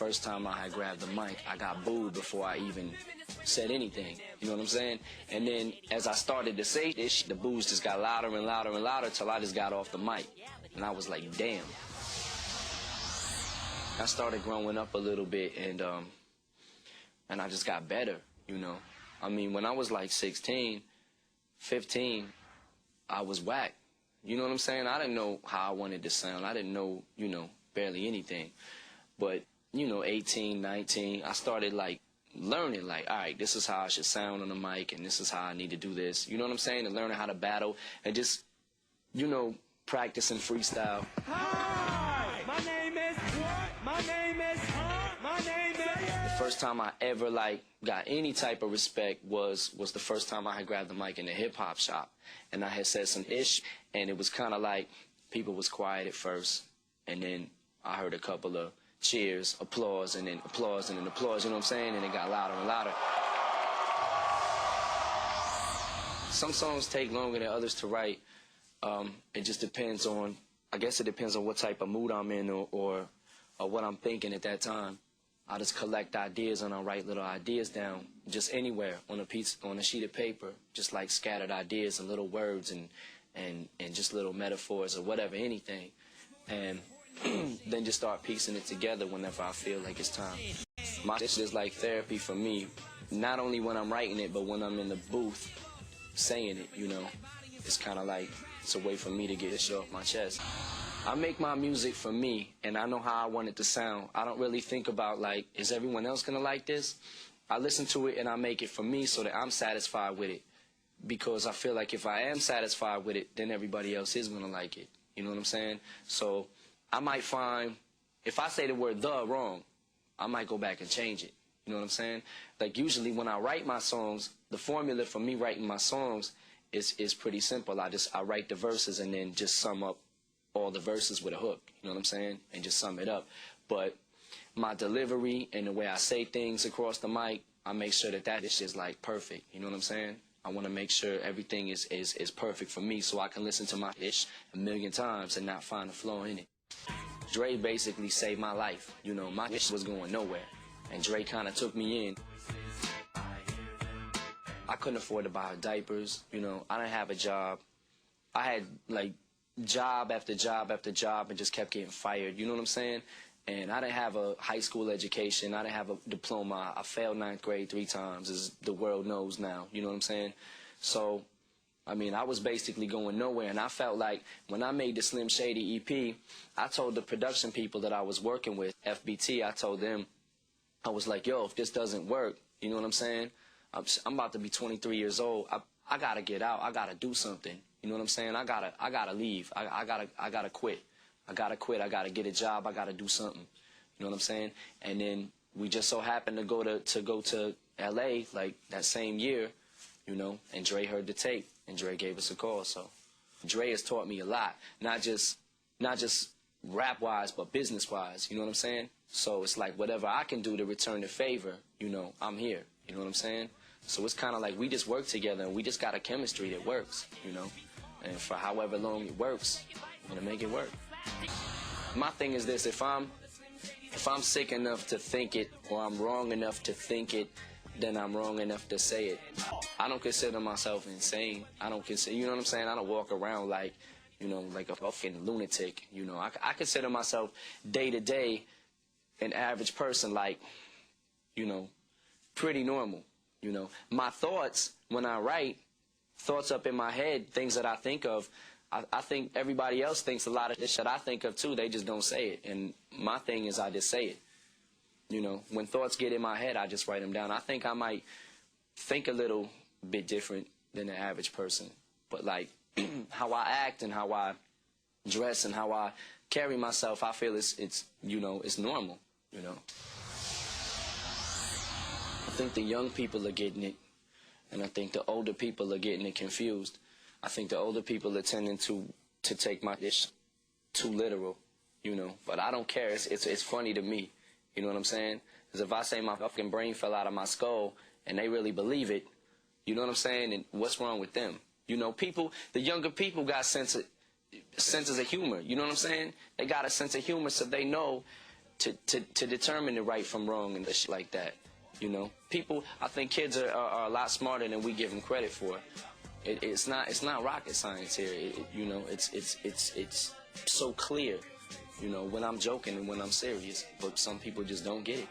first time I had grabbed the mic, I got booed before I even said anything. You know what I'm saying? And then as I started to say this, the boos just got louder and louder and louder till I just got off the mic. And I was like, damn. I started growing up a little bit, and I just got better, you know. I mean, when I was like 16, 15, I was whack. You know what I'm saying? I didn't know how I wanted to sound. I didn't know, you know, barely anything. But, you know, 18, 19, I started, like, learning, like, all right, this is how I should sound on the mic, and this is how I need to do this. You know what I'm saying? And learning how to battle and just, you know, practicing freestyle. Hi! My name is what? My name is my name is. The first time I ever, like, got any type of respect was the first time I had grabbed the mic in the hip-hop shop. And I had said some ish, and it was kind of like people was quiet at first, and then I heard a couple of cheers, applause, and then applause, and then applause, you know what I'm saying? And it got louder and louder. Some songs take longer than others to write. It just depends on, I guess it depends on what type of mood I'm in or what I'm thinking at that time. I just collect ideas and I write little ideas down, just anywhere on a sheet of paper, just like scattered ideas and little words and just little metaphors or whatever, anything. And then just start piecing it together whenever I feel like it's time. My shit is like therapy for me, not only when I'm writing it, but when I'm in the booth saying it, you know. It's kind of like, it's a way for me to get this shit off my chest. I make my music for me, and I know how I want it to sound. I don't really think about, like, is everyone else going to like this? I listen to it, and I make it for me so that I'm satisfied with it. Because I feel like if I am satisfied with it, then everybody else is going to like it. You know what I'm saying? So I might find, if I say the word "the" wrong, I might go back and change it. You know what I'm saying? Like, usually when I write my songs, the formula for me writing my songs is pretty simple. I write the verses and then just sum up all the verses with a hook, you know what I'm saying, and just sum it up. But my delivery and the way I say things across the mic, I make sure that is just like perfect, you know what I'm saying? I want to make sure everything is perfect for me so I can listen to my ish a million times and not find a flaw in it. Dre basically saved my life, you know, my ish was going nowhere, and Dre kind of took me in. I couldn't afford to buy her diapers, you know, I didn't have a job. I had, like, job after job after job and just kept getting fired, you know what I'm saying? And I didn't have a high school education. I didn't have a diploma. I failed 9th grade 3 times, as the world knows now, you know what I'm saying? So, I mean, I was basically going nowhere, and I felt like when I made the Slim Shady EP, I told the production people that I was working with, FBT, I told them, I was like, yo, if this doesn't work, you know what I'm saying? I'm about to be 23 years old. I gotta get out. I gotta do something. You know what I'm saying? I gotta leave. I gotta quit. I gotta quit. I gotta get a job. I gotta do something. You know what I'm saying? And then we just so happened to go to LA like that same year, you know, and Dre heard the tape and Dre gave us a call. So Dre has taught me a lot, not just rap wise, but business wise, you know what I'm saying? So it's like whatever I can do to return the favor, you know, I'm here. You know what I'm saying? So it's kind of like we just work together and we just got a chemistry that works, you know? And for however long it works, I'm gonna make it work. My thing is this, if I'm sick enough to think it, or I'm wrong enough to think it, then I'm wrong enough to say it. I don't consider myself insane. I don't consider, you know what I'm saying? I don't walk around like, you know, like a fucking lunatic, you know? I consider myself day to day an average person, like, you know, pretty normal, you know. My thoughts, when I write, thoughts up in my head, things that I think of, I think everybody else thinks a lot of this shit I think of too, they just don't say it. And my thing is I just say it. You know, when thoughts get in my head, I just write them down. I think I might think a little bit different than the average person. But like, how I act and how I dress and how I carry myself, I feel it's you know, it's normal, you know. I think the young people are getting it, and I think the older people are getting it confused. I think the older people are tending to take my ish too literal, you know. But I don't care. It's funny to me, you know what I'm saying? Because if I say my fucking brain fell out of my skull and they really believe it, you know what I'm saying? And what's wrong with them? You know, people, the younger people got senses of humor. You know what I'm saying? They got a sense of humor, so they know to determine the right from wrong and shit like that. You know, people. I think kids are a lot smarter than we give them credit for. It's not rocket science here. You know, it's so clear. You know, when I'm joking and when I'm serious, but some people just don't get it.